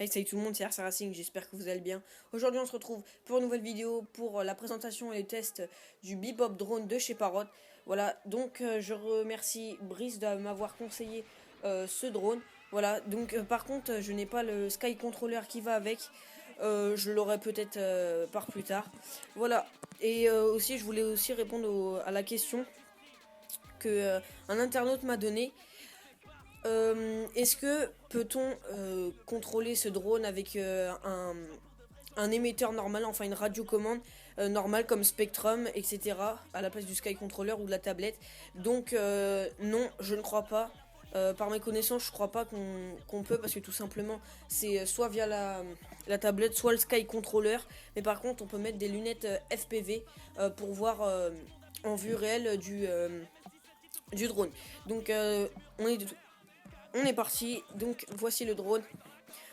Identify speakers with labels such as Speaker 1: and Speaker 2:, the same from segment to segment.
Speaker 1: Hey, salut tout le monde, c'est RC Racing, j'espère que vous allez bien. Aujourd'hui on se retrouve pour une nouvelle vidéo pour la présentation et les tests du Bebop Drone de chez Parrot. Voilà, donc je remercie Brice de m'avoir conseillé ce drone. Voilà, donc par contre je n'ai pas le Sky Controller qui va avec. Je l'aurai peut-être par plus tard. Voilà, et aussi je voulais aussi répondre à la question que un internaute m'a donnée. Est-ce que peut-on contrôler ce drone avec un émetteur normal, enfin une radiocommande normale comme Spectrum, etc. à la place du Sky Controller ou de la tablette? Donc non, je ne crois pas. Par mes connaissances, je crois pas qu'on peut, parce que tout simplement c'est soit via la tablette, soit le Sky Controller. Mais par contre, on peut mettre des lunettes FPV pour voir en vue réelle du drone. Donc on est parti, donc voici le drone.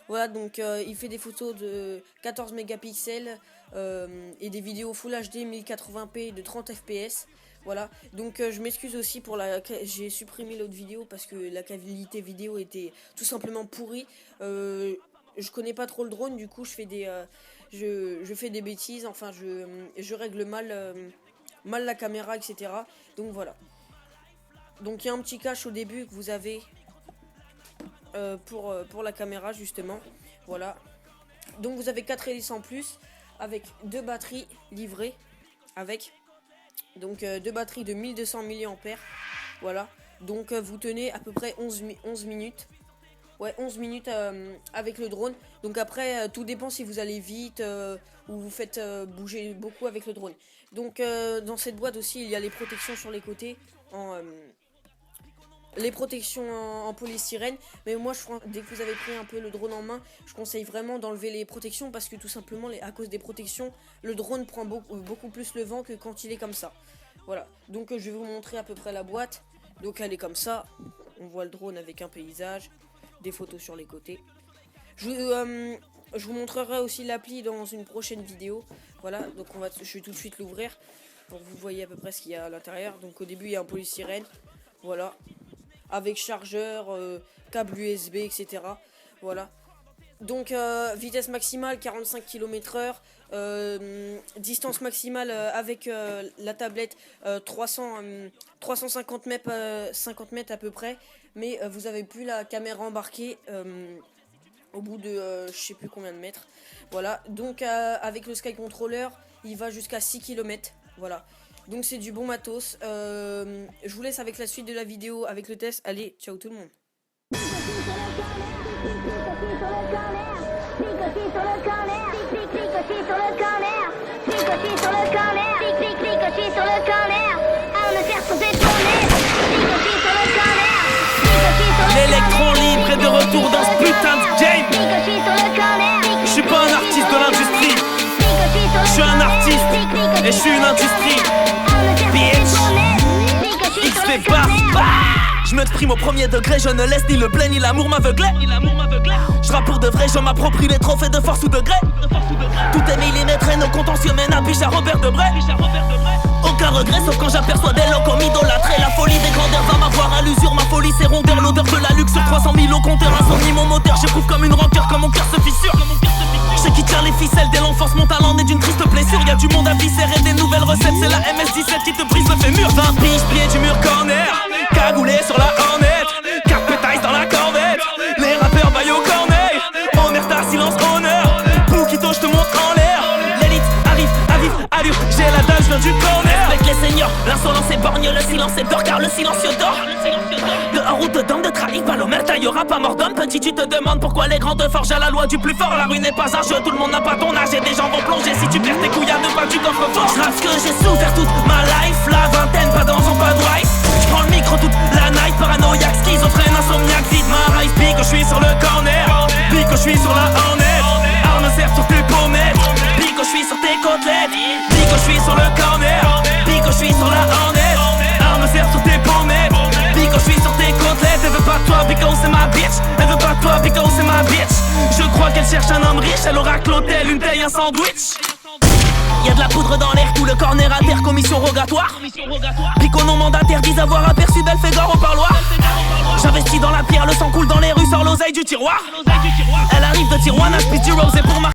Speaker 1: Voilà, donc il fait des photos de 14 mégapixels et des vidéos Full HD 1080p de 30 fps. Voilà, donc je m'excuse aussi pour j'ai supprimé l'autre vidéo parce que la qualité vidéo était tout simplement pourrie. Je connais pas trop le drone, du coup je fais des bêtises, enfin je règle mal la caméra, etc. Donc voilà. Donc il y a un petit cache au début que vous avez pour la caméra justement. Voilà, donc vous avez 4 hélices en plus avec 2 batteries livrées avec donc 2 batteries de 1200 mAh. Voilà, donc vous tenez à peu près 11 minutes. Ouais, 11 minutes avec le drone. Donc après tout dépend si vous allez vite ou vous faites bouger beaucoup avec le drone. Donc dans cette boîte aussi il y a les protections sur les côtés les protections en polystyrène. Mais moi dès que vous avez pris un peu le drone en main, je conseille vraiment d'enlever les protections, parce que tout simplement à cause des protections, le drone prend beaucoup plus le vent que quand il est comme ça. Voilà, donc je vais vous montrer à peu près la boîte. Donc elle est comme ça, on voit le drone avec un paysage, des photos sur les côtés. Je vous montrerai aussi l'appli dans une prochaine vidéo. Voilà, donc je vais tout de suite l'ouvrir pour que vous voyez à peu près ce qu'il y a à l'intérieur. Donc au début il y a un polystyrène, voilà, avec chargeur, câble USB, etc. Voilà. Donc vitesse maximale 45 km/h, distance maximale avec la tablette 350 mètres, 50 mètres à peu près. Mais vous avez plus la caméra embarquée au bout de je sais plus combien de mètres. Voilà, donc avec le Sky Controller il va jusqu'à 6 km. Voilà, donc c'est du bon matos. Je vous laisse avec la suite de la vidéo, avec le test. Allez, ciao tout le monde.
Speaker 2: L'électron libre est de retour dans ce putain de game. Je suis pas un artiste de l'industrie, je suis un artiste et je suis une industrie. Bitch, XP bar. Je m'exprime au premier degré, je ne laisse ni le blé ni l'amour m'aveugler. Je rappe pour de vrai, je m'approprie les trophées de force ou de gré. Tout est millimétré, nos contentieux mènent à biche à Robert Debray. Aucun regret sauf quand j'aperçois des locaux idolâtrés. La folie des grandeurs va m'avoir à l'usure, ma folie c'est rondeur. L'odeur de la luxe sur 300 000 au compteur. Insomnie mon moteur, j'éprouve comme une rancœur quand mon cœur se fissure. Je sais qui tire les ficelles dès l'enfance, mon talent n'est d'une triste blessure. Y'a du monde à viscérer, des nouvelles recettes, c'est la MS-17 qui te brise le fémur. 20 piges, pieds du mur corner, cagoulé sur la Hornet, 4 pétailles dans la corvette. Les rappeurs baillent au corneille, omerta, silence, honneur. Poukito, je te montre en l'air. L'élite arrive à vivre, allure, j'ai la dalle, je viens du corner. Avec les seigneurs, l'insolence est borgne, le silence est d'or, car le silencieux dort. Dehors ou dedans, de trahir, pas l'omerta, y'aura pas mort d'homme. Petit, tu te demandes pourquoi les grandes forgent à la loi du plus fort. La rue n'est pas un jeu, tout le monde n'a pas ton âge et des gens vont plonger si tu perds tes couilles à ne pas du coffre fort. Je rappe ce que j'ai souffert toute ma life, la vingtaine, pas d'enfant, pas de wife. Je prends le micro toute la night, paranoïaque, schizophrène, insomniaque, vide ma rise. Pique, je suis sur le corner, pique, je suis sur la Hornet. Arme serre sur tes pommettes, pique, je suis sur tes côtelettes. Pique, je suis sur le corner, pique, je suis sur la Hornet. Arme serre sur tes pommettes, pique, je suis sur tes côtelettes. Elle veut pas de toi because c'est ma bitch, elle veut pas de toi because c'est ma bitch. Je crois qu'elle cherche un homme riche, elle aura que l'hôtel, une taille, un sandwich. Y'a de la poudre dans l'air, tout le corner à terre, commission rogatoire. Pique au nom mandataire, disent avoir aperçu Belphégor au parloir. J'investis dans la pierre, le sang coule dans les rues, sort l'oseille du tiroir. Elle arrive de Tijuana, split du rose et pour